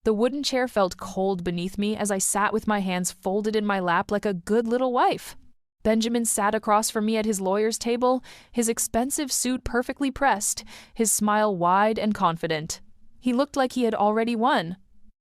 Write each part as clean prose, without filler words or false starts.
The wooden chair felt cold beneath me as I sat with my hands folded in my lap like a good little wife. Benjamin sat across from me at his lawyer's table, his expensive suit perfectly pressed, his smile wide and confident. He looked like he had already won.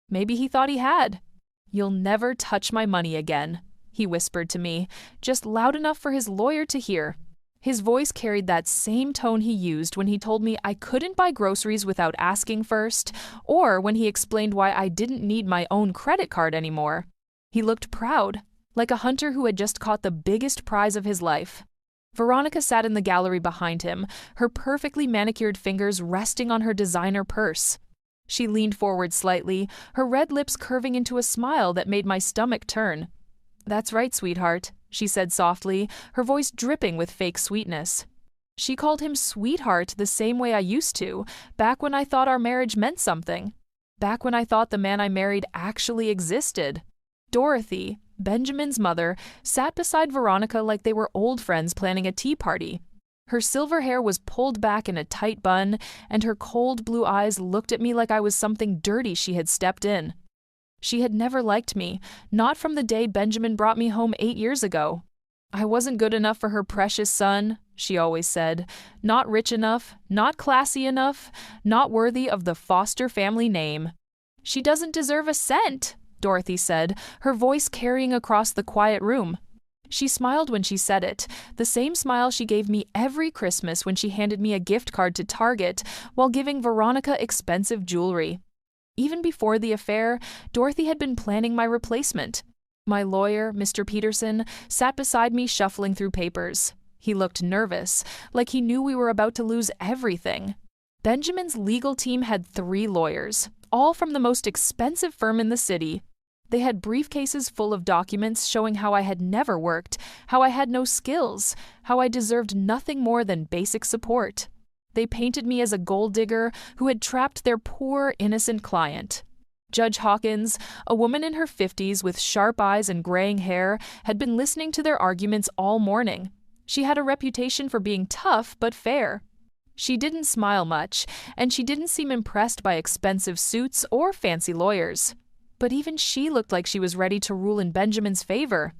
Maybe he thought he had. "You'll never touch my money again," he whispered to me, just loud enough for his lawyer to hear. His voice carried that same tone he used when he told me I couldn't buy groceries without asking first, or when he explained why I didn't need my own credit card anymore. He looked proud, like a hunter who had just caught the biggest prize of his life. Veronica sat in the gallery behind him, her perfectly manicured fingers resting on her designer purse. She leaned forward slightly, her red lips curving into a smile that made my stomach turn. "That's right, sweetheart," she said softly, her voice dripping with fake sweetness. She called him sweetheart the same way I used to, back when I thought our marriage meant something. Back when I thought the man I married actually existed. Dorothy, Benjamin's mother, sat beside Veronica like they were old friends planning a tea party. Her silver hair was pulled back in a tight bun, and her cold blue eyes looked at me like I was something dirty she had stepped in. She had never liked me, not from the day Benjamin brought me home 8 years ago. I wasn't good enough for her precious son, she always said. Not rich enough, not classy enough, not worthy of the Foster family name. "She doesn't deserve a cent," Dorothy said, her voice carrying across the quiet room. She smiled when she said it, the same smile she gave me every Christmas when she handed me a gift card to Target while giving Veronica expensive jewelry. Even before the affair, Dorothy had been planning my replacement. My lawyer, Mr. Peterson, sat beside me shuffling through papers. He looked nervous, like he knew we were about to lose everything. Benjamin's legal team had 3 lawyers, all from the most expensive firm in the city. They had briefcases full of documents showing how I had never worked, how I had no skills, how I deserved nothing more than basic support. They painted me as a gold digger who had trapped their poor, innocent client. Judge Hawkins, a woman in her 50s with sharp eyes and graying hair, had been listening to their arguments all morning. She had a reputation for being tough but fair. She didn't smile much, and she didn't seem impressed by expensive suits or fancy lawyers. But even she looked like she was ready to rule in Benjamin's favor.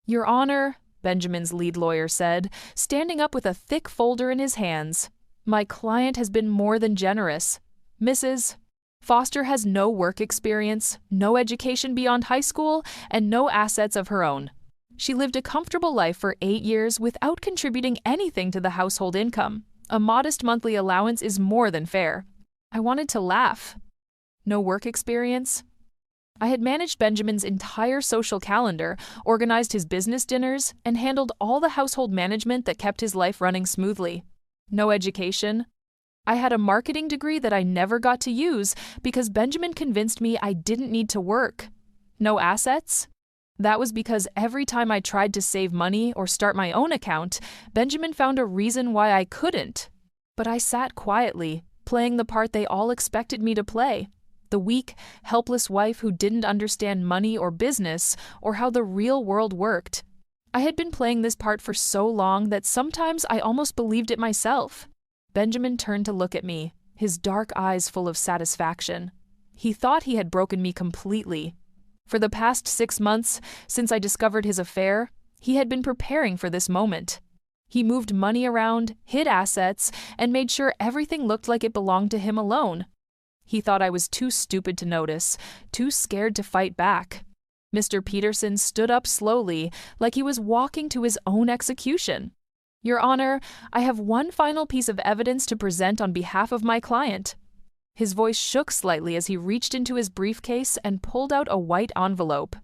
"Your Honor," Benjamin's lead lawyer said, standing up with a thick folder in his hands, "my client has been more than generous. Mrs. Foster has no work experience, no education beyond high school, and no assets of her own. She lived a comfortable life for 8 years without contributing anything to the household income. A modest monthly allowance is more than fair." I wanted to laugh. No work experience? I had managed Benjamin's entire social calendar, organized his business dinners, and handled all the household management that kept his life running smoothly. No education? I had a marketing degree that I never got to use because Benjamin convinced me I didn't need to work. No assets? That was because every time I tried to save money or start my own account, Benjamin found a reason why I couldn't. But I sat quietly, playing the part they all expected me to play. The weak, helpless wife who didn't understand money or business or how the real world worked. I had been playing this part for so long that sometimes I almost believed it myself. Benjamin turned to look at me, his dark eyes full of satisfaction. He thought he had broken me completely. For the past 6 months, since I discovered his affair, he had been preparing for this moment. He moved money around, hid assets, and made sure everything looked like it belonged to him alone. He thought I was too stupid to notice, too scared to fight back. Mr. Peterson stood up slowly, like he was walking to his own execution. "Your Honor, I have one final piece of evidence to present on behalf of my client." His voice shook slightly as he reached into his briefcase and pulled out a white envelope.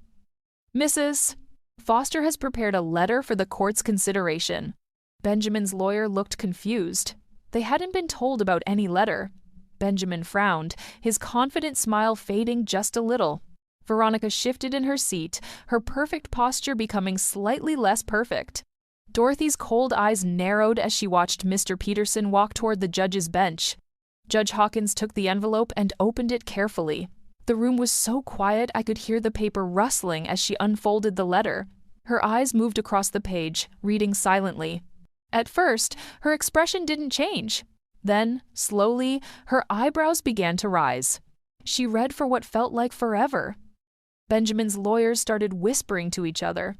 "Mrs. Foster has prepared a letter for the court's consideration." Benjamin's lawyer looked confused. They hadn't been told about any letter. Benjamin frowned, his confident smile fading just a little. Veronica shifted in her seat, her perfect posture becoming slightly less perfect. Dorothy's cold eyes narrowed as she watched Mr. Peterson walk toward the judge's bench. Judge Hawkins took the envelope and opened it carefully. The room was so quiet I could hear the paper rustling as she unfolded the letter. Her eyes moved across the page, reading silently. At first, her expression didn't change. Then, slowly, her eyebrows began to rise. She read for what felt like forever. Benjamin's lawyers started whispering to each other.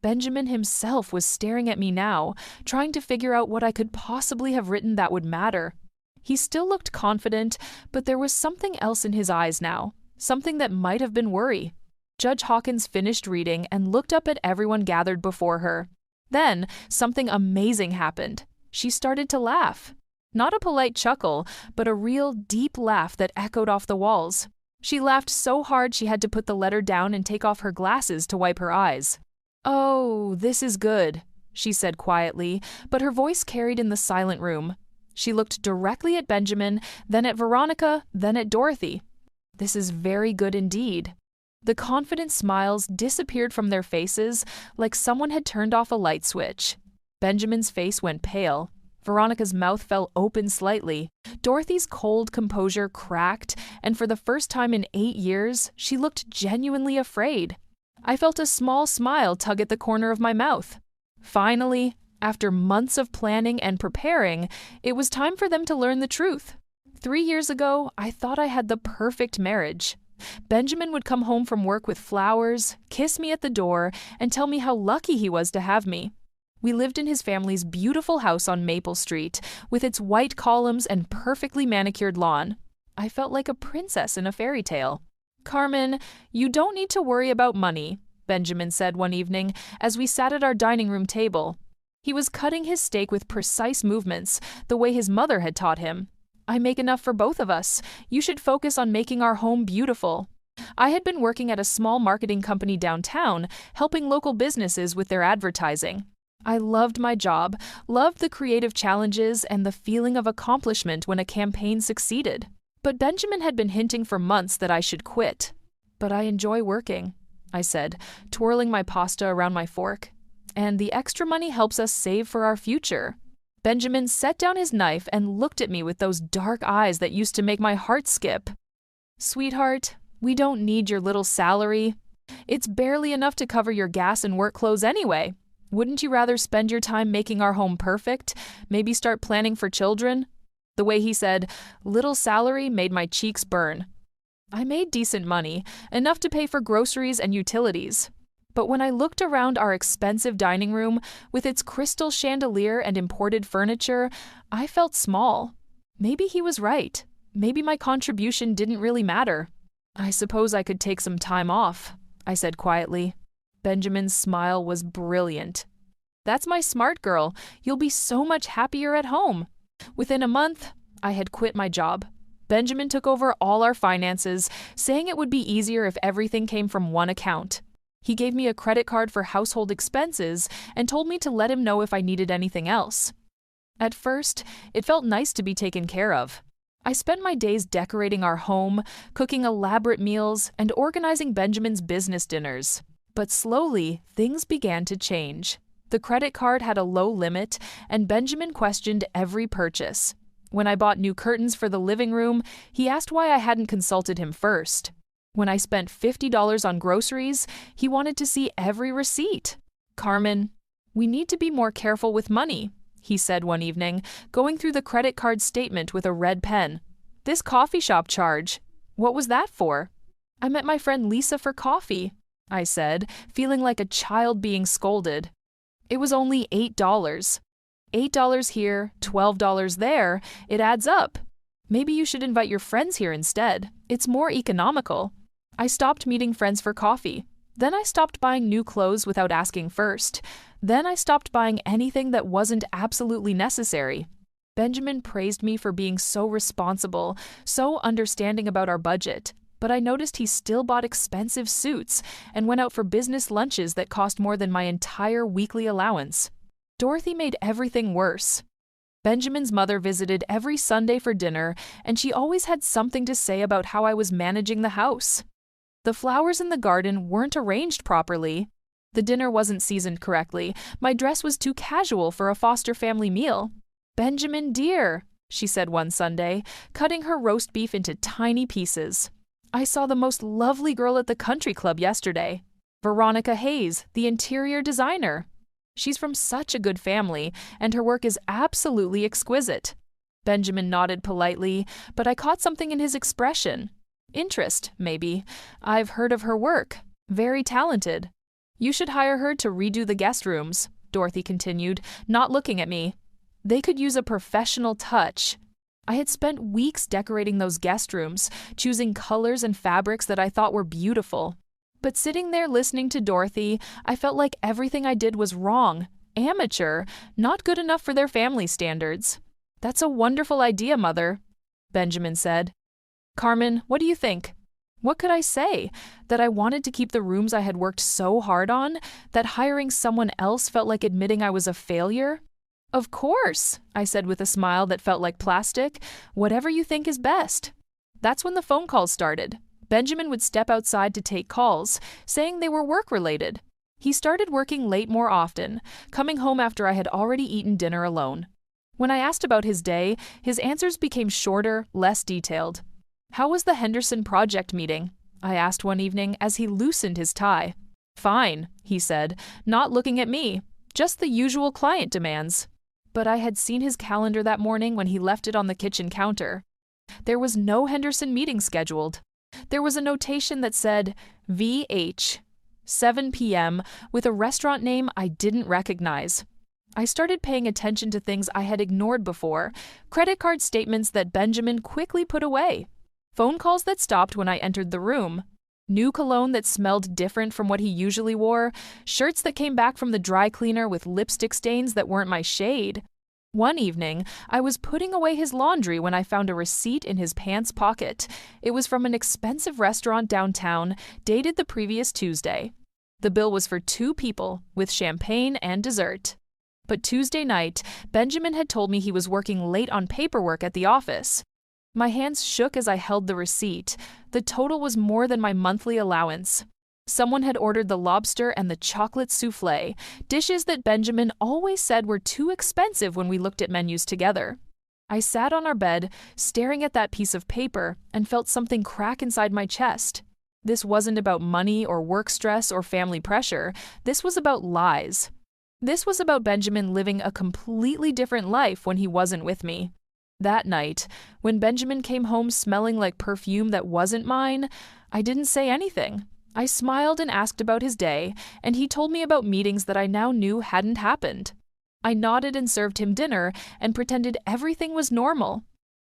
Benjamin himself was staring at me now, trying to figure out what I could possibly have written that would matter. He still looked confident, but there was something else in his eyes now, something that might have been worry. Judge Hawkins finished reading and looked up at everyone gathered before her. Then, something amazing happened. She started to laugh. Not a polite chuckle, but a real, deep laugh that echoed off the walls. She laughed so hard she had to put the letter down and take off her glasses to wipe her eyes. "Oh, this is good," she said quietly, but her voice carried in the silent room. She looked directly at Benjamin, then at Veronica, then at Dorothy. "This is very good indeed." The confident smiles disappeared from their faces like someone had turned off a light switch. Benjamin's face went pale. Veronica's mouth fell open slightly. Dorothy's cold composure cracked, and for the first time in 8 years, she looked genuinely afraid. I felt a small smile tug at the corner of my mouth. Finally, after months of planning and preparing, it was time for them to learn the truth. 3 years ago, I thought I had the perfect marriage. Benjamin would come home from work with flowers, kiss me at the door, and tell me how lucky he was to have me. We lived in his family's beautiful house on Maple Street, with its white columns and perfectly manicured lawn. I felt like a princess in a fairy tale. "Carmen, you don't need to worry about money," Benjamin said one evening as we sat at our dining room table. He was cutting his steak with precise movements, the way his mother had taught him. "I make enough for both of us. You should focus on making our home beautiful." I had been working at a small marketing company downtown, helping local businesses with their advertising. I loved my job, loved the creative challenges and the feeling of accomplishment when a campaign succeeded. But Benjamin had been hinting for months that I should quit. "But I enjoy working," I said, twirling my pasta around my fork. "And the extra money helps us save for our future." Benjamin set down his knife and looked at me with those dark eyes that used to make my heart skip. "Sweetheart, we don't need your little salary. It's barely enough to cover your gas and work clothes anyway. Wouldn't you rather spend your time making our home perfect? Maybe start planning for children?" The way he said, "little salary," made my cheeks burn. I made decent money, enough to pay for groceries and utilities. But when I looked around our expensive dining room, with its crystal chandelier and imported furniture, I felt small. Maybe he was right. Maybe my contribution didn't really matter. "I suppose I could take some time off," I said quietly. Benjamin's smile was brilliant. "That's my smart girl. You'll be so much happier at home." Within a month, I had quit my job. Benjamin took over all our finances, saying it would be easier if everything came from one account. He gave me a credit card for household expenses and told me to let him know if I needed anything else. At first, it felt nice to be taken care of. I spent my days decorating our home, cooking elaborate meals, and organizing Benjamin's business dinners. But slowly, things began to change. The credit card had a low limit, and Benjamin questioned every purchase. When I bought new curtains for the living room, he asked why I hadn't consulted him first. When I spent $50 on groceries, he wanted to see every receipt. "Carmen, we need to be more careful with money," he said one evening, going through the credit card statement with a red pen. "This coffee shop charge, what was that for?" "I met my friend Lisa for coffee," I said, feeling like a child being scolded. "It was only $8. $8 here, $12 there, it adds up. Maybe you should invite your friends here instead. It's more economical." I stopped meeting friends for coffee. Then I stopped buying new clothes without asking first. Then I stopped buying anything that wasn't absolutely necessary. Benjamin praised me for being so responsible, so understanding about our budget. But I noticed he still bought expensive suits and went out for business lunches that cost more than my entire weekly allowance. Dorothy made everything worse. Benjamin's mother visited every Sunday for dinner, and she always had something to say about how I was managing the house. The flowers in the garden weren't arranged properly. The dinner wasn't seasoned correctly. My dress was too casual for a foster family meal. "Benjamin, dear," she said one Sunday, cutting her roast beef into tiny pieces. "I saw the most lovely girl at the country club yesterday. Veronica Hayes, the interior designer. She's from such a good family, and her work is absolutely exquisite." Benjamin nodded politely, but I caught something in his expression. Interest, maybe. I've heard of her work. Very talented. You should hire her to redo the guest rooms, Dorothy continued, not looking at me. They could use a professional touch. I had spent weeks decorating those guest rooms, choosing colors and fabrics that I thought were beautiful. But sitting there listening to Dorothy, I felt like everything I did was wrong, amateur, not good enough for their family standards. That's a wonderful idea, Mother, Benjamin said. Carmen, what do you think? What could I say? That I wanted to keep the rooms I had worked so hard on? That hiring someone else felt like admitting I was a failure? Of course, I said with a smile that felt like plastic. Whatever you think is best. That's when the phone calls started. Benjamin would step outside to take calls, saying they were work-related. He started working late more often, coming home after I had already eaten dinner alone. When I asked about his day, his answers became shorter, less detailed. How was the Henderson project meeting? I asked one evening as he loosened his tie. Fine, he said, not looking at me. Just the usual client demands. But I had seen his calendar that morning when he left it on the kitchen counter. There was no Henderson meeting scheduled. There was a notation that said VH, 7 p.m., with a restaurant name I didn't recognize. I started paying attention to things I had ignored before, credit card statements that Benjamin quickly put away, phone calls that stopped when I entered the room, new cologne that smelled different from what he usually wore, shirts that came back from the dry cleaner with lipstick stains that weren't my shade. One evening, I was putting away his laundry when I found a receipt in his pants pocket. It was from an expensive restaurant downtown, dated the previous Tuesday. The bill was for 2 people, with champagne and dessert. But Tuesday night, Benjamin had told me he was working late on paperwork at the office. My hands shook as I held the receipt. The total was more than my monthly allowance. Someone had ordered the lobster and the chocolate souffle, dishes that Benjamin always said were too expensive when we looked at menus together. I sat on our bed, staring at that piece of paper, and felt something crack inside my chest. This wasn't about money or work stress or family pressure. This was about lies. This was about Benjamin living a completely different life when he wasn't with me. That night, when Benjamin came home smelling like perfume that wasn't mine, I didn't say anything. I smiled and asked about his day, and he told me about meetings that I now knew hadn't happened. I nodded and served him dinner and pretended everything was normal.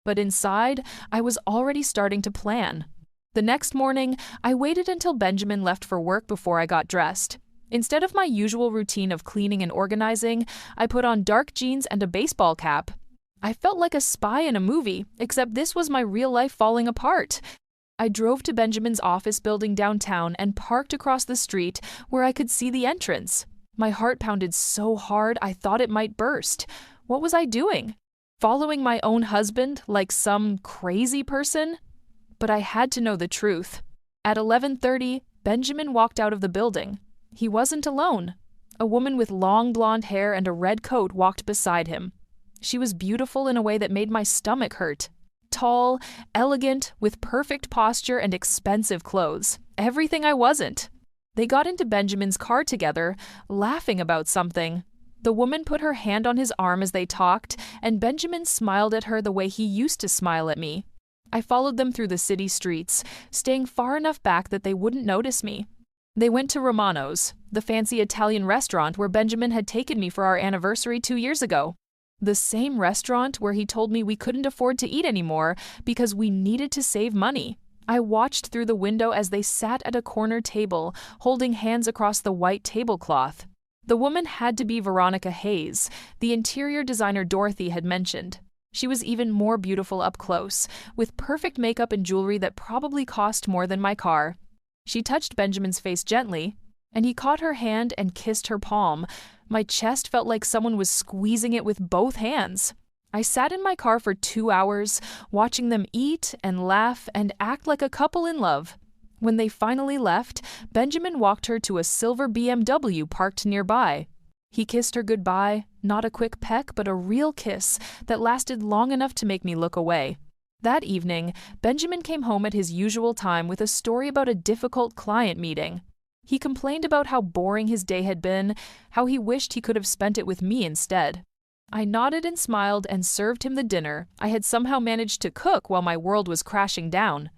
But inside, I was already starting to plan. The next morning, I waited until Benjamin left for work before I got dressed. Instead of my usual routine of cleaning and organizing, I put on dark jeans and a baseball cap. I felt like a spy in a movie, except this was my real life falling apart. I drove to Benjamin's office building downtown and parked across the street where I could see the entrance. My heart pounded so hard I thought it might burst. What was I doing? Following my own husband like some crazy person? But I had to know the truth. At 11:30, Benjamin walked out of the building. He wasn't alone. A woman with long blonde hair and a red coat walked beside him. She was beautiful in a way that made my stomach hurt. Tall, elegant, with perfect posture and expensive clothes. Everything I wasn't. They got into Benjamin's car together, laughing about something. The woman put her hand on his arm as they talked, and Benjamin smiled at her the way he used to smile at me. I followed them through the city streets, staying far enough back that they wouldn't notice me. They went to Romano's, the fancy Italian restaurant where Benjamin had taken me for our anniversary 2 years ago. The same restaurant where he told me we couldn't afford to eat anymore because we needed to save money. I watched through the window as they sat at a corner table, holding hands across the white tablecloth. The woman had to be Veronica Hayes, the interior designer Dorothy had mentioned. She was even more beautiful up close, with perfect makeup and jewelry that probably cost more than my car. She touched Benjamin's face gently, and he caught her hand and kissed her palm. My chest felt like someone was squeezing it with both hands. I sat in my car for 2 hours, watching them eat and laugh and act like a couple in love. When they finally left, Benjamin walked her to a silver BMW parked nearby. He kissed her goodbye, not a quick peck, but a real kiss that lasted long enough to make me look away. That evening, Benjamin came home at his usual time with a story about a difficult client meeting. He complained about how boring his day had been, how he wished he could have spent it with me instead. I nodded and smiled and served him the dinner I had somehow managed to cook while my world was crashing down.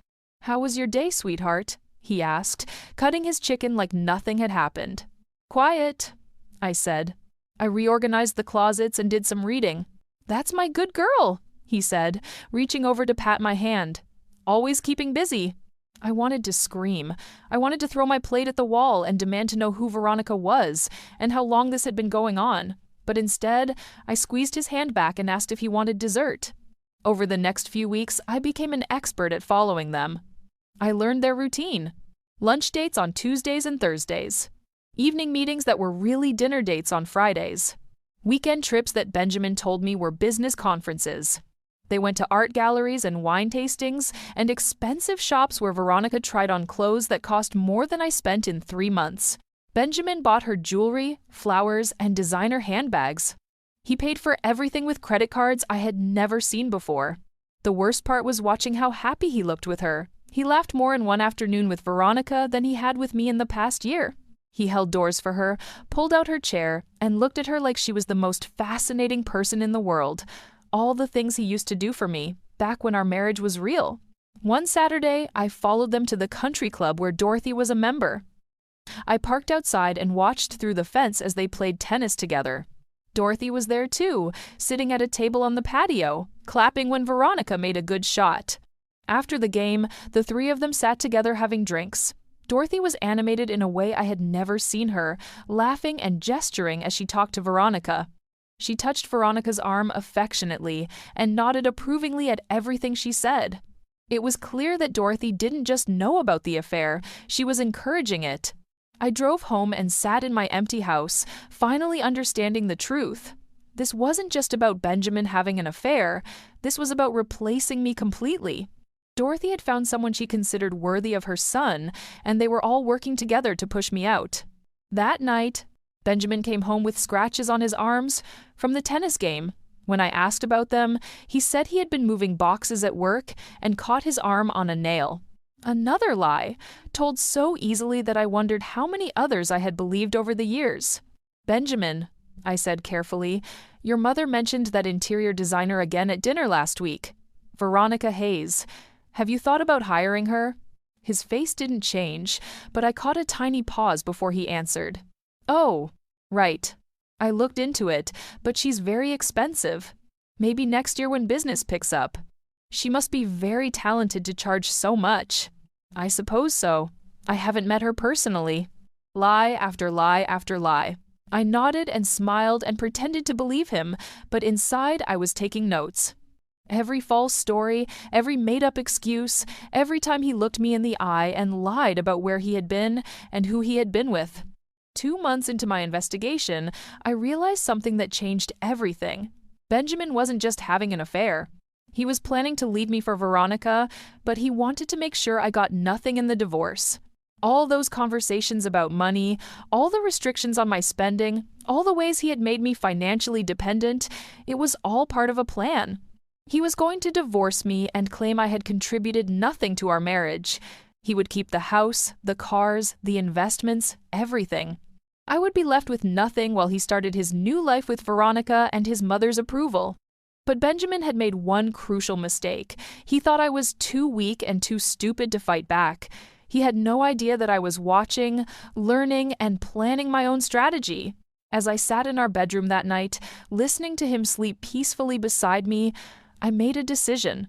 "How was your day, sweetheart?" he asked, cutting his chicken like nothing had happened. "Quiet," I said. "I reorganized the closets and did some reading." "That's my good girl," he said, reaching over to pat my hand. "Always keeping busy." I wanted to scream. I wanted to throw my plate at the wall and demand to know who Veronica was and how long this had been going on. But instead, I squeezed his hand back and asked if he wanted dessert. Over the next few weeks, I became an expert at following them. I learned their routine. Lunch dates on Tuesdays and Thursdays. Evening meetings that were really dinner dates on Fridays. Weekend trips that Benjamin told me were business conferences. They went to art galleries and wine tastings and expensive shops where Veronica tried on clothes that cost more than I spent in 3 months. Benjamin bought her jewelry, flowers, and designer handbags. He paid for everything with credit cards I had never seen before. The worst part was watching how happy he looked with her. He laughed more in one afternoon with Veronica than he had with me in the past year. He held doors for her, pulled out her chair, and looked at her like she was the most fascinating person in the world. All the things he used to do for me, back when our marriage was real. One Saturday, I followed them to the country club where Dorothy was a member. I parked outside and watched through the fence as they played tennis together. Dorothy was there too, sitting at a table on the patio, clapping when Veronica made a good shot. After the game, the 3 of them sat together having drinks. Dorothy was animated in a way I had never seen her, laughing and gesturing as she talked to Veronica. She touched Veronica's arm affectionately and nodded approvingly at everything she said. It was clear that Dorothy didn't just know about the affair, she was encouraging it. I drove home and sat in my empty house, finally understanding the truth. This wasn't just about Benjamin having an affair, this was about replacing me completely. Dorothy had found someone she considered worthy of her son, and they were all working together to push me out. That night, Benjamin came home with scratches on his arms from the tennis game. When I asked about them, he said he had been moving boxes at work and caught his arm on a nail. Another lie, told so easily that I wondered how many others I had believed over the years. "Benjamin," I said carefully, "your mother mentioned that interior designer again at dinner last week. Veronica Hayes. Have you thought about hiring her?" His face didn't change, but I caught a tiny pause before he answered. "Oh, right. I looked into it, but she's very expensive. Maybe next year when business picks up. She must be very talented to charge so much." "I suppose so. I haven't met her personally." Lie after lie after lie. I nodded and smiled and pretended to believe him, but inside I was taking notes. Every false story, every made-up excuse, every time he looked me in the eye and lied about where he had been and who he had been with. 2 months into my investigation, I realized something that changed everything. Benjamin wasn't just having an affair. He was planning to leave me for Veronica, but he wanted to make sure I got nothing in the divorce. All those conversations about money, all the restrictions on my spending, all the ways he had made me financially dependent, it was all part of a plan. He was going to divorce me and claim I had contributed nothing to our marriage. He would keep the house, the cars, the investments, everything. I would be left with nothing while he started his new life with Veronica and his mother's approval. But Benjamin had made one crucial mistake. He thought I was too weak and too stupid to fight back. He had no idea that I was watching, learning, and planning my own strategy. As I sat in our bedroom that night, listening to him sleep peacefully beside me, I made a decision.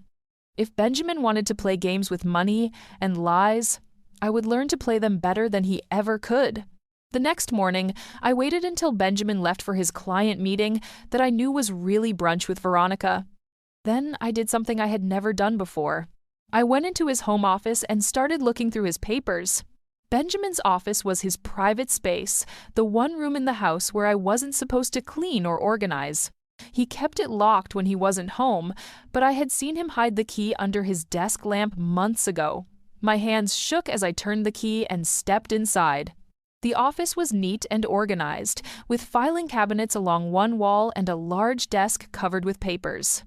If Benjamin wanted to play games with money and lies, I would learn to play them better than he ever could. The next morning, I waited until Benjamin left for his client meeting that I knew was really brunch with Veronica. Then I did something I had never done before. I went into his home office and started looking through his papers. Benjamin's office was his private space, the one room in the house where I wasn't supposed to clean or organize. He kept it locked when he wasn't home, but I had seen him hide the key under his desk lamp months ago. My hands shook as I turned the key and stepped inside. The office was neat and organized, with filing cabinets along one wall and a large desk covered with papers.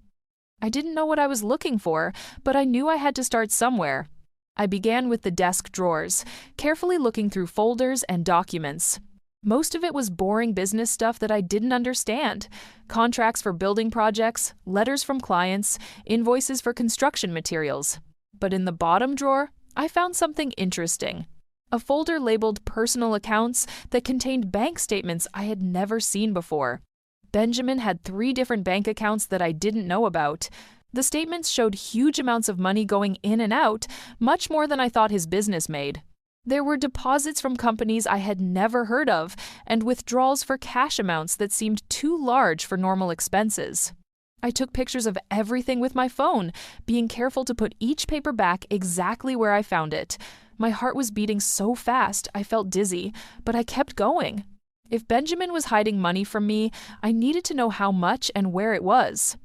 I didn't know what I was looking for, but I knew I had to start somewhere. I began with the desk drawers, carefully looking through folders and documents. Most of it was boring business stuff that I didn't understand. Contracts for building projects, letters from clients, invoices for construction materials. But in the bottom drawer, I found something interesting. A folder labeled Personal Accounts that contained bank statements I had never seen before. Benjamin had 3 different bank accounts that I didn't know about. The statements showed huge amounts of money going in and out, much more than I thought his business made. There were deposits from companies I had never heard of, and withdrawals for cash amounts that seemed too large for normal expenses. I took pictures of everything with my phone, being careful to put each paper back exactly where I found it. My heart was beating so fast I felt dizzy, but I kept going. If Benjamin was hiding money from me, I needed to know how much and where it was.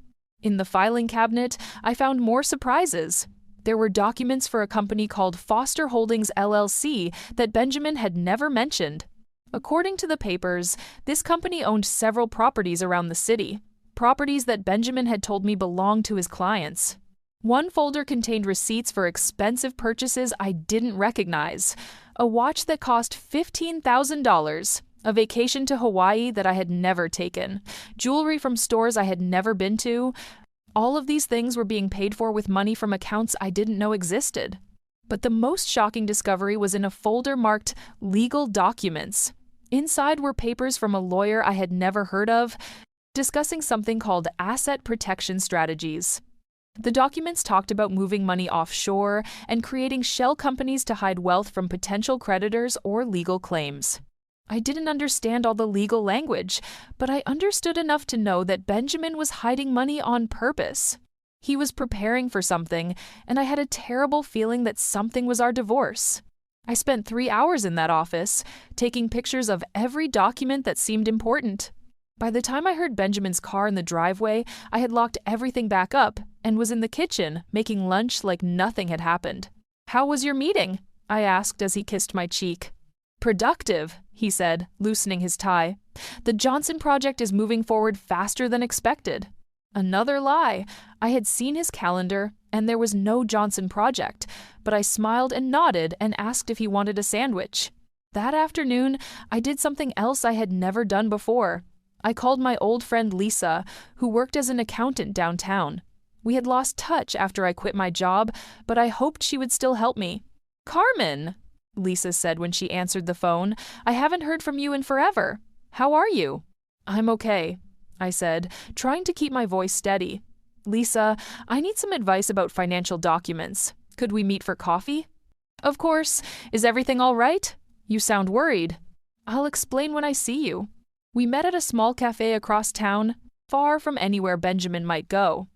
In the filing cabinet, I found more surprises. There were documents for a company called Foster Holdings LLC that Benjamin had never mentioned. According to the papers, this company owned several properties around the city, properties that Benjamin had told me belonged to his clients. One folder contained receipts for expensive purchases I didn't recognize, a watch that cost $15,000, a vacation to Hawaii that I had never taken, jewelry from stores I had never been to. All of these things were being paid for with money from accounts I didn't know existed. But the most shocking discovery was in a folder marked Legal Documents. Inside were papers from a lawyer I had never heard of, discussing something called asset protection strategies. The documents talked about moving money offshore and creating shell companies to hide wealth from potential creditors or legal claims. I didn't understand all the legal language, but I understood enough to know that Benjamin was hiding money on purpose. He was preparing for something, and I had a terrible feeling that something was our divorce. I spent 3 hours in that office, taking pictures of every document that seemed important. By the time I heard Benjamin's car in the driveway, I had locked everything back up and was in the kitchen, making lunch like nothing had happened. "How was your meeting?" I asked as he kissed my cheek. "Productive," he said, loosening his tie. "The Johnson project is moving forward faster than expected." Another lie. I had seen his calendar, and there was no Johnson project, but I smiled and nodded and asked if he wanted a sandwich. That afternoon, I did something else I had never done before. I called my old friend Lisa, who worked as an accountant downtown. We had lost touch after I quit my job, but I hoped she would still help me. "Carmen," Lisa said when she answered the phone, "I haven't heard from you in forever. How are you?" "I'm okay," I said, trying to keep my voice steady. "Lisa, I need some advice about financial documents. Could we meet for coffee?" "Of course. Is everything all right? You sound worried." "I'll explain when I see you." We met at a small cafe across town, far from anywhere Benjamin might go.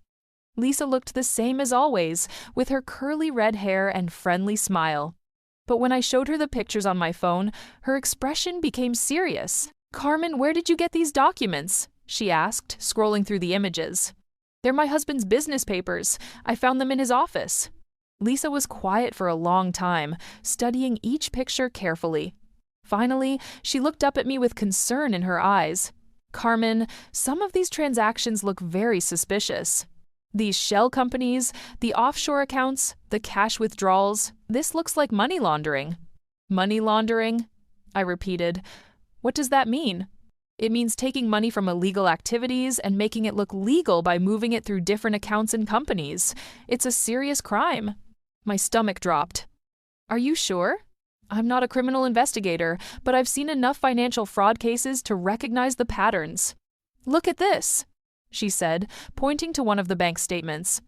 Lisa looked the same as always, with her curly red hair and friendly smile. But when I showed her the pictures on my phone, her expression became serious. "Carmen, where did you get these documents?" she asked, scrolling through the images. "They're my husband's business papers. I found them in his office." Lisa was quiet for a long time, studying each picture carefully. Finally, she looked up at me with concern in her eyes. "Carmen, some of these transactions look very suspicious. These shell companies, the offshore accounts, the cash withdrawals, this looks like money laundering." "Money laundering?" I repeated. "What does that mean?" "It means taking money from illegal activities and making it look legal by moving it through different accounts and companies. It's a serious crime." My stomach dropped. "Are you sure?" "I'm not a criminal investigator, but I've seen enough financial fraud cases to recognize the patterns." "Look at this," she said, pointing to one of the bank statements.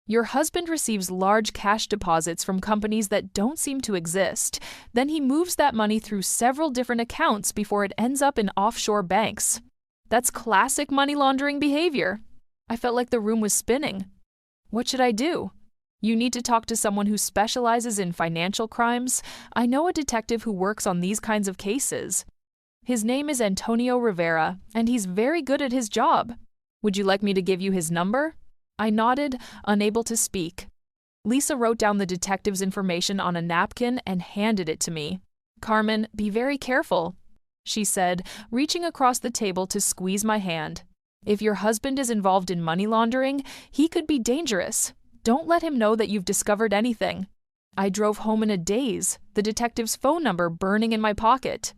"Your husband receives large cash deposits from companies that don't seem to exist. Then he moves that money through several different accounts before it ends up in offshore banks. That's classic money laundering behavior." I felt like the room was spinning. "What should I do?" "You need to talk to someone who specializes in financial crimes. I know a detective who works on these kinds of cases. His name is Antonio Rivera, and he's very good at his job. Would you like me to give you his number?" I nodded, unable to speak. Lisa wrote down the detective's information on a napkin and handed it to me. "Carmen, be very careful," she said, reaching across the table to squeeze my hand. "If your husband is involved in money laundering, he could be dangerous. Don't let him know that you've discovered anything." I drove home in a daze, the detective's phone number burning in my pocket.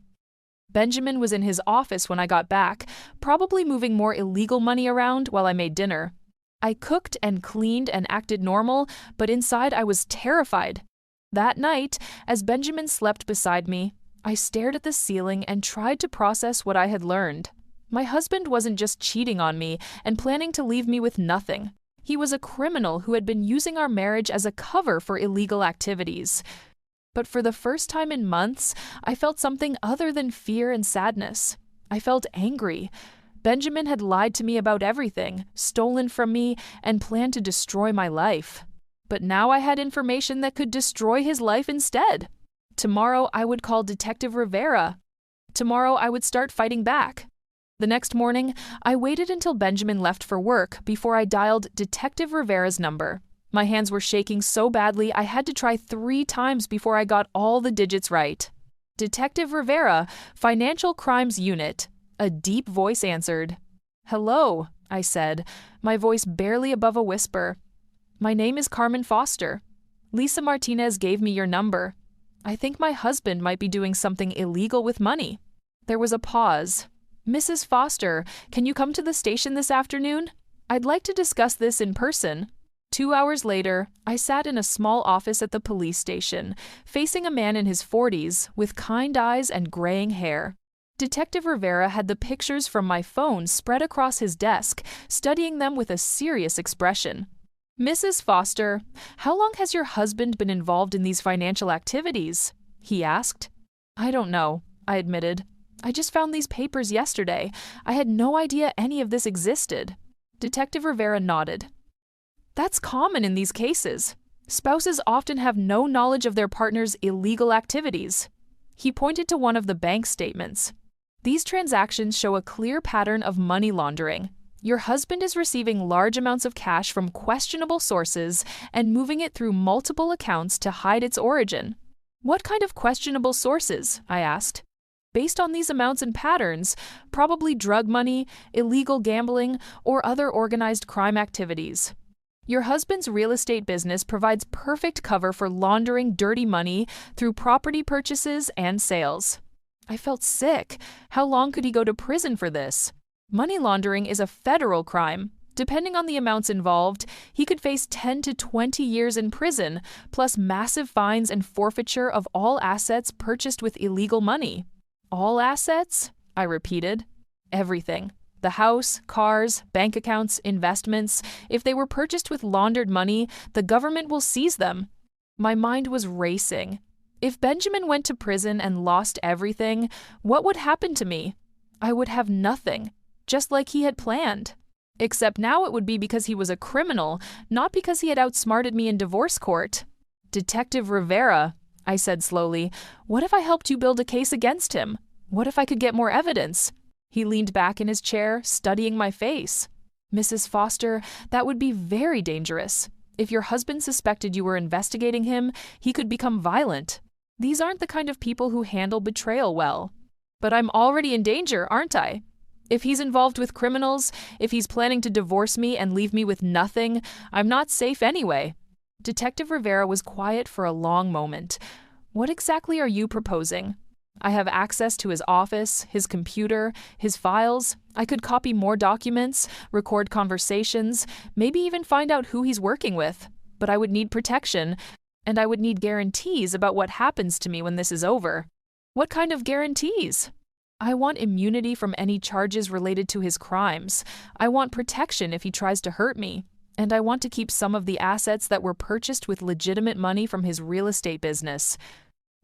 Benjamin was in his office when I got back, probably moving more illegal money around while I made dinner. I cooked and cleaned and acted normal, but inside I was terrified. That night, as Benjamin slept beside me, I stared at the ceiling and tried to process what I had learned. My husband wasn't just cheating on me and planning to leave me with nothing. He was a criminal who had been using our marriage as a cover for illegal activities. But for the first time in months, I felt something other than fear and sadness. I felt angry. Benjamin had lied to me about everything, stolen from me, and planned to destroy my life. But now I had information that could destroy his life instead. Tomorrow I would call Detective Rivera. Tomorrow I would start fighting back. The next morning, I waited until Benjamin left for work before I dialed Detective Rivera's number. My hands were shaking so badly I had to try 3 times before I got all the digits right. Detective Rivera, Financial Crimes Unit. A deep voice answered. "Hello," I said, my voice barely above a whisper. "My name is Carmen Foster. Lisa Martinez gave me your number. I think my husband might be doing something illegal with money." There was a pause. "Mrs. Foster, can you come to the station this afternoon? I'd like to discuss this in person." 2 hours later, I sat in a small office at the police station, facing a man in his 40s with kind eyes and graying hair. Detective Rivera had the pictures from my phone spread across his desk, studying them with a serious expression. "Mrs. Foster, how long has your husband been involved in these financial activities?" he asked. "I don't know," I admitted. "I just found these papers yesterday. I had no idea any of this existed." Detective Rivera nodded. "That's common in these cases. Spouses often have no knowledge of their partner's illegal activities." He pointed to one of the bank statements. "These transactions show a clear pattern of money laundering. Your husband is receiving large amounts of cash from questionable sources and moving it through multiple accounts to hide its origin." "What kind of questionable sources?" I asked. "Based on these amounts and patterns, probably drug money, illegal gambling, or other organized crime activities. Your husband's real estate business provides perfect cover for laundering dirty money through property purchases and sales." I felt sick. How long could he go to prison for this? Money laundering is a federal crime. Depending on the amounts involved, he could face 10 to 20 years in prison, plus massive fines and forfeiture of all assets purchased with illegal money. "All assets?" I repeated. "Everything. The house, cars, bank accounts, investments. If they were purchased with laundered money, the government will seize them." My mind was racing. If Benjamin went to prison and lost everything, what would happen to me? I would have nothing, just like he had planned. Except now it would be because he was a criminal, not because he had outsmarted me in divorce court. "Detective Rivera," I said slowly, "what if I helped you build a case against him? What if I could get more evidence?" He leaned back in his chair, studying my face. "Mrs. Foster, that would be very dangerous. If your husband suspected you were investigating him, he could become violent. These aren't the kind of people who handle betrayal well." "But I'm already in danger, aren't I? If he's involved with criminals, if he's planning to divorce me and leave me with nothing, I'm not safe anyway." Detective Rivera was quiet for a long moment. "What exactly are you proposing?" "I have access to his office, his computer, his files. I could copy more documents, record conversations, maybe even find out who he's working with. But I would need protection, and I would need guarantees about what happens to me when this is over." "What kind of guarantees?" "I want immunity from any charges related to his crimes. I want protection if he tries to hurt me. And I want to keep some of the assets that were purchased with legitimate money from his real estate business."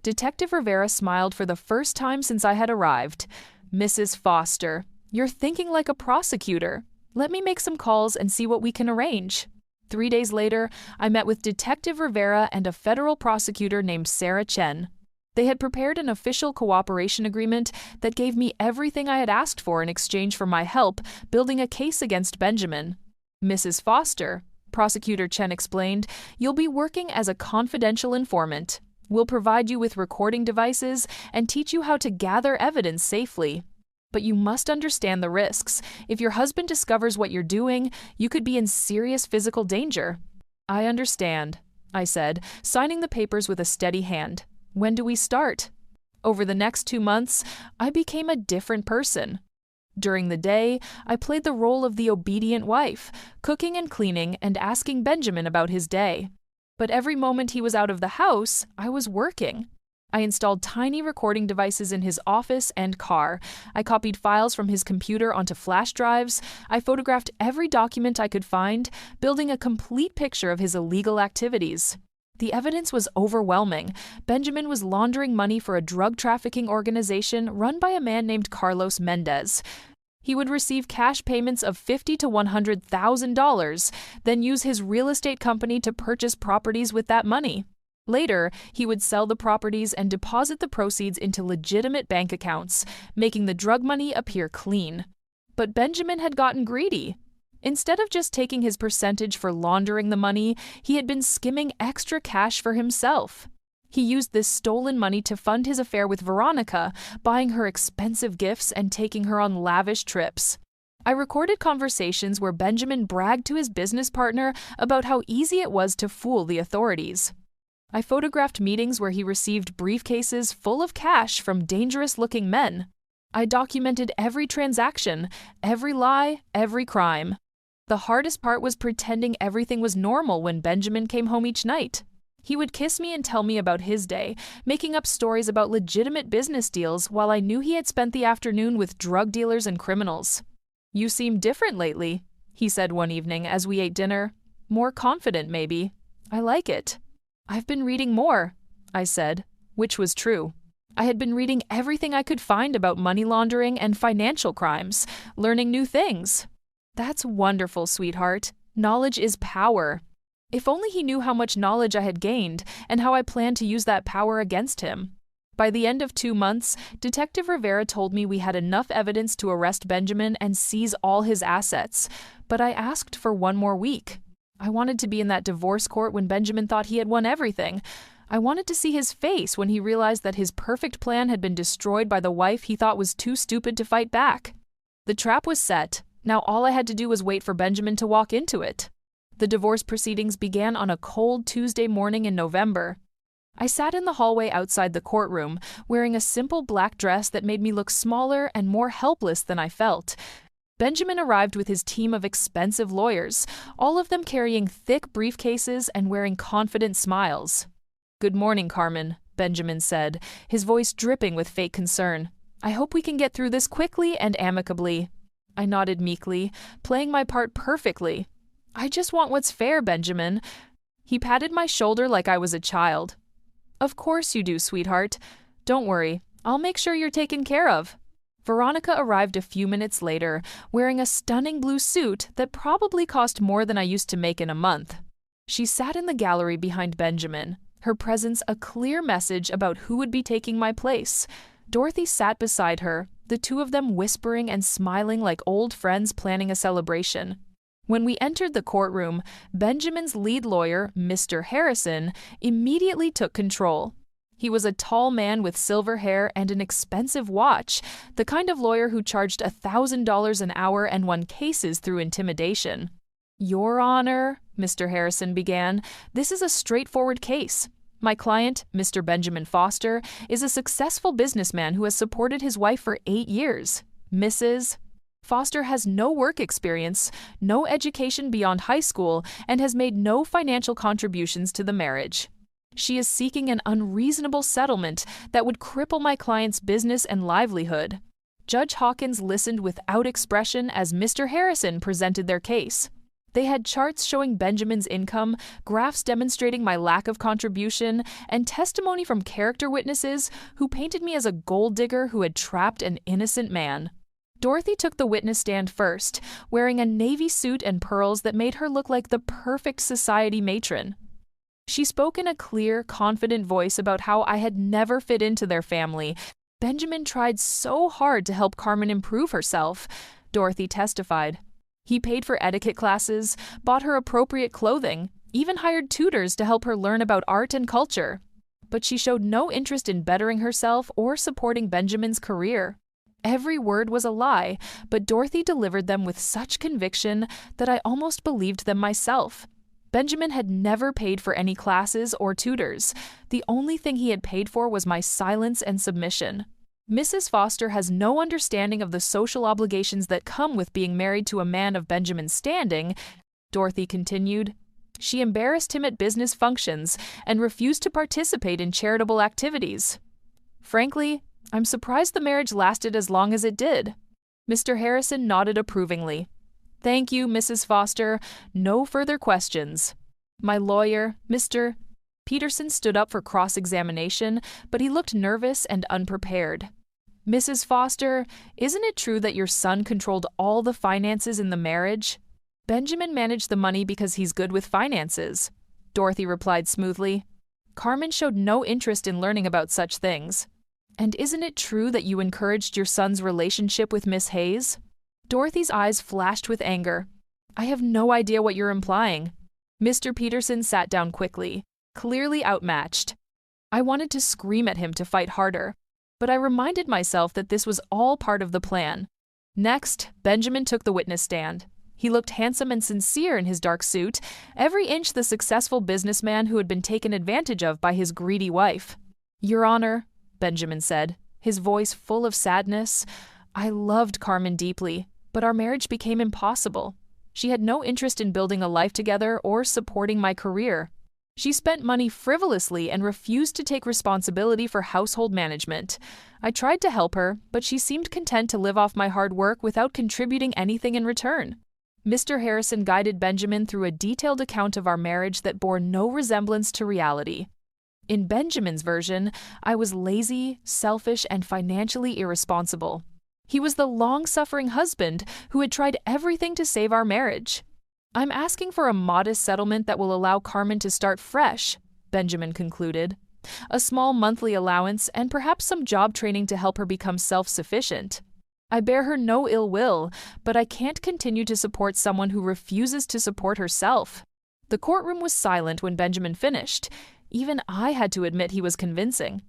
Detective Rivera smiled for the first time since I had arrived. "Mrs. Foster, you're thinking like a prosecutor. Let me make some calls and see what we can arrange." 3 days later, I met with Detective Rivera and a federal prosecutor named Sarah Chen. They had prepared an official cooperation agreement that gave me everything I had asked for in exchange for my help building a case against Benjamin. "Mrs. Foster," Prosecutor Chen explained, "you'll be working as a confidential informant. We'll provide you with recording devices and teach you how to gather evidence safely. But you must understand the risks. If your husband discovers what you're doing, you could be in serious physical danger." "I understand," I said, signing the papers with a steady hand. "When do we start?" Over the next 2 months, I became a different person. During the day, I played the role of the obedient wife, cooking and cleaning and asking Benjamin about his day. But every moment he was out of the house, I was working. I installed tiny recording devices in his office and car. I copied files from his computer onto flash drives. I photographed every document I could find, building a complete picture of his illegal activities. The evidence was overwhelming. Benjamin was laundering money for a drug trafficking organization run by a man named Carlos Mendez. He would receive cash payments of $50,000 to $100,000, then use his real estate company to purchase properties with that money. Later, he would sell the properties and deposit the proceeds into legitimate bank accounts, making the drug money appear clean. But Benjamin had gotten greedy. Instead of just taking his percentage for laundering the money, he had been skimming extra cash for himself. He used this stolen money to fund his affair with Veronica, buying her expensive gifts and taking her on lavish trips. I recorded conversations where Benjamin bragged to his business partner about how easy it was to fool the authorities. I photographed meetings where he received briefcases full of cash from dangerous-looking men. I documented every transaction, every lie, every crime. The hardest part was pretending everything was normal when Benjamin came home each night. He would kiss me and tell me about his day, making up stories about legitimate business deals while I knew he had spent the afternoon with drug dealers and criminals. "You seem different lately," he said one evening as we ate dinner. "More confident, maybe. I like it." "I've been reading more," I said, which was true. I had been reading everything I could find about money laundering and financial crimes, learning new things. "That's wonderful, sweetheart. Knowledge is power." If only he knew how much knowledge I had gained and how I planned to use that power against him. By the end of 2 months, Detective Rivera told me we had enough evidence to arrest Benjamin and seize all his assets, but I asked for 1 more week. I wanted to be in that divorce court when Benjamin thought he had won everything. I wanted to see his face when he realized that his perfect plan had been destroyed by the wife he thought was too stupid to fight back. The trap was set. Now all I had to do was wait for Benjamin to walk into it. The divorce proceedings began on a cold Tuesday morning in November. I sat in the hallway outside the courtroom, wearing a simple black dress that made me look smaller and more helpless than I felt. Benjamin arrived with his team of expensive lawyers, all of them carrying thick briefcases and wearing confident smiles. "Good morning, Carmen," Benjamin said, his voice dripping with fake concern. "I hope we can get through this quickly and amicably." I nodded meekly, playing my part perfectly. "I just want what's fair, Benjamin." He patted my shoulder like I was a child. "Of course you do, sweetheart. Don't worry, I'll make sure you're taken care of." Veronica arrived a few minutes later, wearing a stunning blue suit that probably cost more than I used to make in a month. She sat in the gallery behind Benjamin, her presence a clear message about who would be taking my place. Dorothy sat beside her, the two of them whispering and smiling like old friends planning a celebration. When we entered the courtroom, Benjamin's lead lawyer, Mr. Harrison, immediately took control. He was a tall man with silver hair and an expensive watch, the kind of lawyer who charged $1,000 an hour and won cases through intimidation. "Your Honor," Mr. Harrison began, "this is a straightforward case. My client, Mr. Benjamin Foster, is a successful businessman who has supported his wife for 8 years. Mrs. Foster has no work experience, no education beyond high school, and has made no financial contributions to the marriage. She is seeking an unreasonable settlement that would cripple my client's business and livelihood." Judge Hawkins listened without expression as Mr. Harrison presented their case. They had charts showing Benjamin's income, graphs demonstrating my lack of contribution, and testimony from character witnesses who painted me as a gold digger who had trapped an innocent man. Dorothy took the witness stand first, wearing a navy suit and pearls that made her look like the perfect society matron. She spoke in a clear, confident voice about how I had never fit into their family. Benjamin tried so hard to help Carmen improve herself, Dorothy testified. He paid for etiquette classes, bought her appropriate clothing, even hired tutors to help her learn about art and culture. But she showed no interest in bettering herself or supporting Benjamin's career. Every word was a lie, but Dorothy delivered them with such conviction that I almost believed them myself. Benjamin had never paid for any classes or tutors. The only thing he had paid for was my silence and submission. Mrs. Foster has no understanding of the social obligations that come with being married to a man of Benjamin's standing, Dorothy continued. She embarrassed him at business functions and refused to participate in charitable activities. Frankly, I'm surprised the marriage lasted as long as it did. Mr. Harrison nodded approvingly. Thank you, Mrs. Foster. No further questions. My lawyer, Mr. Peterson, stood up for cross-examination, but he looked nervous and unprepared. Mrs. Foster, isn't it true that your son controlled all the finances in the marriage? Benjamin managed the money because he's good with finances, Dorothy replied smoothly. Carmen showed no interest in learning about such things. And isn't it true that you encouraged your son's relationship with Miss Hayes? Dorothy's eyes flashed with anger. I have no idea what you're implying. Mr. Peterson sat down quickly, clearly outmatched. I wanted to scream at him to fight harder, but I reminded myself that this was all part of the plan. Next, Benjamin took the witness stand. He looked handsome and sincere in his dark suit, every inch the successful businessman who had been taken advantage of by his greedy wife. Your Honor, Benjamin said, his voice full of sadness, I loved Carmen deeply, but our marriage became impossible. She had no interest in building a life together or supporting my career. She spent money frivolously and refused to take responsibility for household management. I tried to help her, but she seemed content to live off my hard work without contributing anything in return. Mr. Harrison guided Benjamin through a detailed account of our marriage that bore no resemblance to reality. In Benjamin's version, I was lazy, selfish, and financially irresponsible. He was the long-suffering husband who had tried everything to save our marriage. I'm asking for a modest settlement that will allow Carmen to start fresh, Benjamin concluded. A small monthly allowance and perhaps some job training to help her become self-sufficient. I bear her no ill will, but I can't continue to support someone who refuses to support herself. The courtroom was silent when Benjamin finished. Even I had to admit he was convincing.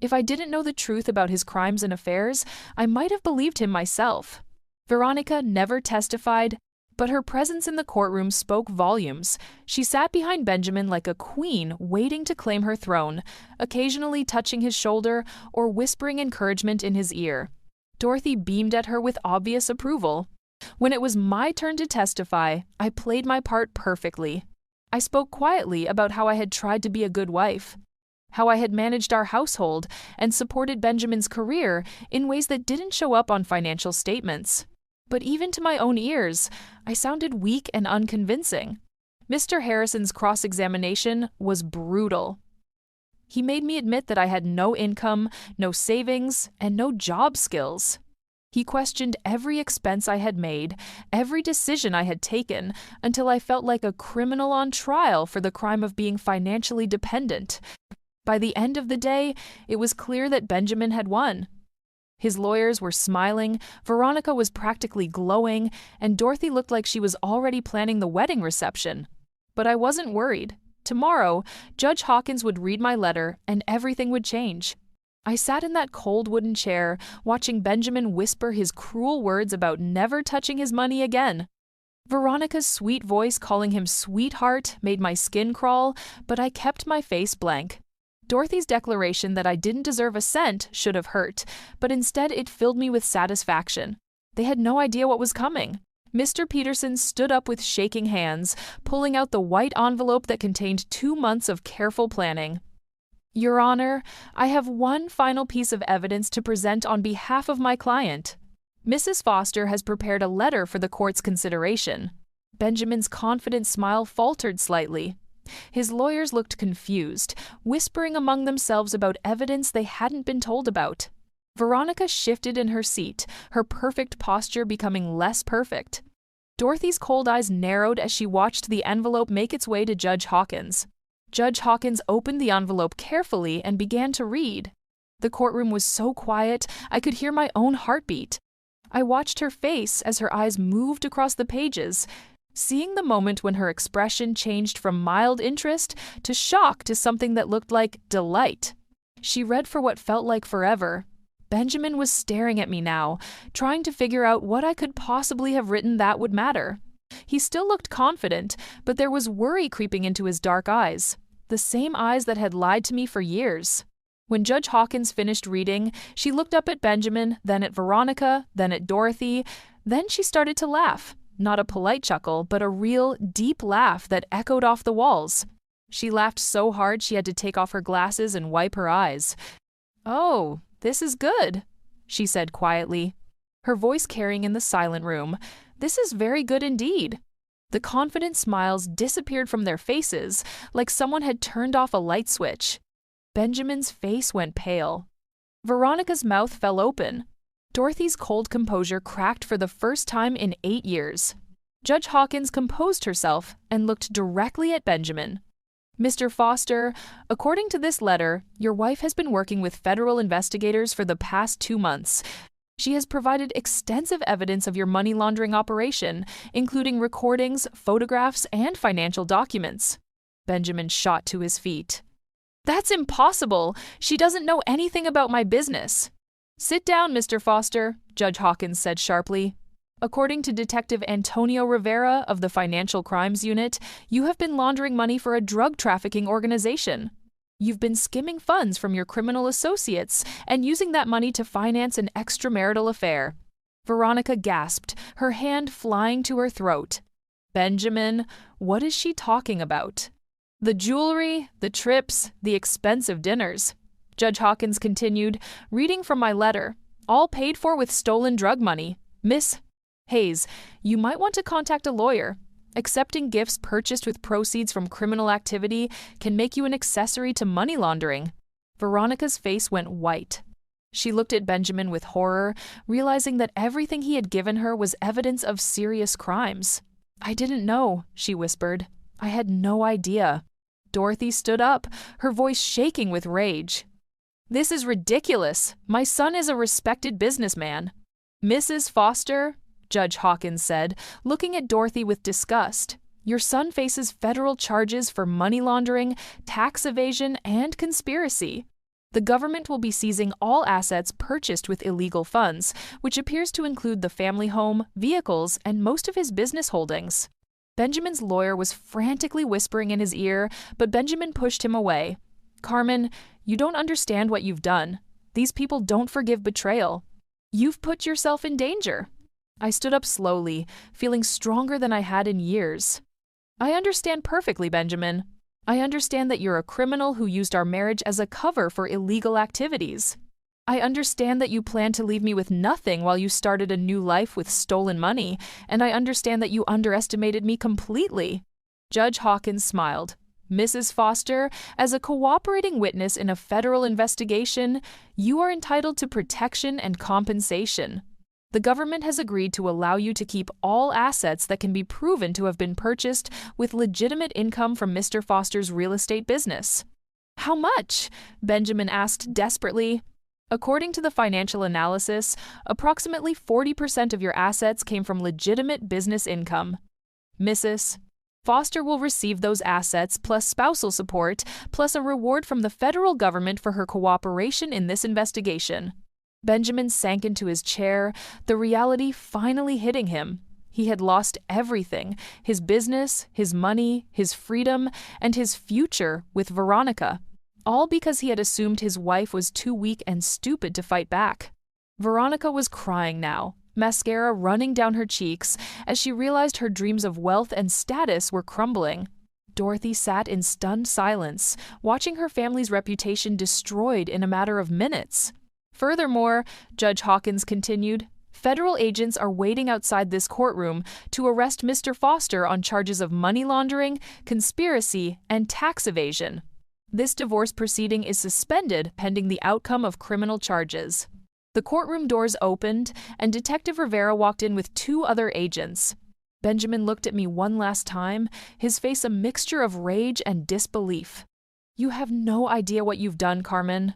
If I didn't know the truth about his crimes and affairs, I might have believed him myself. Veronica never testified, but her presence in the courtroom spoke volumes. She sat behind Benjamin like a queen waiting to claim her throne, occasionally touching his shoulder or whispering encouragement in his ear. Dorothy beamed at her with obvious approval. When it was my turn to testify, I played my part perfectly. I spoke quietly about how I had tried to be a good wife, how I had managed our household and supported Benjamin's career in ways that didn't show up on financial statements. But even to my own ears, I sounded weak and unconvincing. Mr. Harrison's cross-examination was brutal. He made me admit that I had no income, no savings, and no job skills. He questioned every expense I had made, every decision I had taken, until I felt like a criminal on trial for the crime of being financially dependent. By the end of the day, it was clear that Benjamin had won. His lawyers were smiling, Veronica was practically glowing, and Dorothy looked like she was already planning the wedding reception. But I wasn't worried. Tomorrow, Judge Hawkins would read my letter, and everything would change. I sat in that cold wooden chair, watching Benjamin whisper his cruel words about never touching his money again. Veronica's sweet voice calling him sweetheart made my skin crawl, but I kept my face blank. Dorothy's declaration that I didn't deserve a cent should have hurt, but instead it filled me with satisfaction. They had no idea what was coming. Mr. Peterson stood up with shaking hands, pulling out the white envelope that contained 2 months of careful planning. Your Honor, I have one final piece of evidence to present on behalf of my client. Mrs. Foster has prepared a letter for the court's consideration. Benjamin's confident smile faltered slightly. His lawyers looked confused, whispering among themselves about evidence they hadn't been told about. Veronica shifted in her seat, her perfect posture becoming less perfect. Dorothy's cold eyes narrowed as she watched the envelope make its way to Judge Hawkins. Judge Hawkins opened the envelope carefully and began to read. The courtroom was so quiet, I could hear my own heartbeat. I watched her face as her eyes moved across the pages, seeing the moment when her expression changed from mild interest to shock to something that looked like delight. She read for what felt like forever. Benjamin was staring at me now, trying to figure out what I could possibly have written that would matter. He still looked confident, but there was worry creeping into his dark eyes, the same eyes that had lied to me for years. When Judge Hawkins finished reading, she looked up at Benjamin, then at Veronica, then at Dorothy. Then she started to laugh, Not a polite chuckle, but a real, deep laugh that echoed off the walls. She laughed so hard she had to take off her glasses and wipe her eyes. "Oh, this is good," she said quietly, her voice carrying in the silent room. "This is very good indeed." The confident smiles disappeared from their faces, like someone had turned off a light switch. Benjamin's face went pale. Veronica's mouth fell open. Dorothy's cold composure cracked for the first time in 8 years. Judge Hawkins composed herself and looked directly at Benjamin. "Mr. Foster, according to this letter, your wife has been working with federal investigators for the past 2 months. She has provided extensive evidence of your money laundering operation, including recordings, photographs, and financial documents." Benjamin shot to his feet. "That's impossible! She doesn't know anything about my business." "Sit down, Mr. Foster," Judge Hawkins said sharply. "According to Detective Antonio Rivera of the Financial Crimes Unit, you have been laundering money for a drug trafficking organization. You've been skimming funds from your criminal associates and using that money to finance an extramarital affair." Veronica gasped, her hand flying to her throat. "Benjamin, what is she talking about?" "The jewelry, the trips, the expensive dinners," Judge Hawkins continued, reading from my letter, "all paid for with stolen drug money. Miss Hayes, you might want to contact a lawyer. Accepting gifts purchased with proceeds from criminal activity can make you an accessory to money laundering." Veronica's face went white. She looked at Benjamin with horror, realizing that everything he had given her was evidence of serious crimes. "I didn't know," she whispered. "I had no idea." Dorothy stood up, her voice shaking with rage. "This is ridiculous. My son is a respected businessman." "Mrs. Foster," Judge Hawkins said, looking at Dorothy with disgust, "your son faces federal charges for money laundering, tax evasion, and conspiracy. The government will be seizing all assets purchased with illegal funds, which appears to include the family home, vehicles, and most of his business holdings." Benjamin's lawyer was frantically whispering in his ear, but Benjamin pushed him away. "Carmen, you don't understand what you've done. These people don't forgive betrayal. You've put yourself in danger." I stood up slowly, feeling stronger than I had in years. "I understand perfectly, Benjamin. I understand that you're a criminal who used our marriage as a cover for illegal activities. I understand that you planned to leave me with nothing while you started a new life with stolen money, and I understand that you underestimated me completely." Judge Hawkins smiled. "Mrs. Foster, as a cooperating witness in a federal investigation, you are entitled to protection and compensation. The government has agreed to allow you to keep all assets that can be proven to have been purchased with legitimate income from Mr. Foster's real estate business." "How much?" Benjamin asked desperately. "According to the financial analysis, approximately 40% of your assets came from legitimate business income. Mrs. Foster will receive those assets plus spousal support, plus a reward from the federal government for her cooperation in this investigation." Benjamin sank into his chair, the reality finally hitting him. He had lost everything: his business, his money, his freedom, and his future with Veronica, all because he had assumed his wife was too weak and stupid to fight back. Veronica was crying now, mascara running down her cheeks as she realized her dreams of wealth and status were crumbling. Dorothy sat in stunned silence, watching her family's reputation destroyed in a matter of minutes. Furthermore, Judge Hawkins continued, "Federal agents are waiting outside this courtroom to arrest Mr. Foster on charges of money laundering, conspiracy, and tax evasion. This divorce proceeding is suspended pending the outcome of criminal charges." The courtroom doors opened, and Detective Rivera walked in with 2 other agents. Benjamin looked at me one last time, his face a mixture of rage and disbelief. "You have no idea what you've done, Carmen."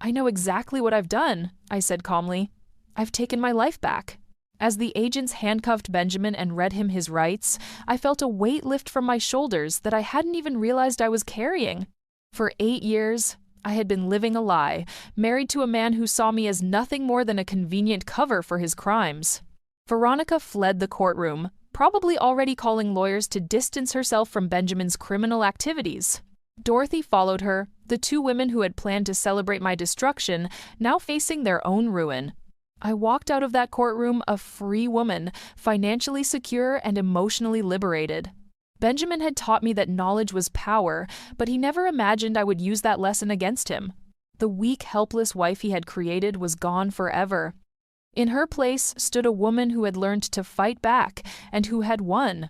"I know exactly what I've done," I said calmly. "I've taken my life back." As the agents handcuffed Benjamin and read him his rights, I felt a weight lift from my shoulders that I hadn't even realized I was carrying. For 8 years, I had been living a lie, married to a man who saw me as nothing more than a convenient cover for his crimes. Veronica fled the courtroom, probably already calling lawyers to distance herself from Benjamin's criminal activities. Dorothy followed her, the 2 women who had planned to celebrate my destruction now facing their own ruin. I walked out of that courtroom a free woman, financially secure and emotionally liberated. Benjamin had taught me that knowledge was power, but he never imagined I would use that lesson against him. The weak, helpless wife he had created was gone forever. In her place stood a woman who had learned to fight back and who had won.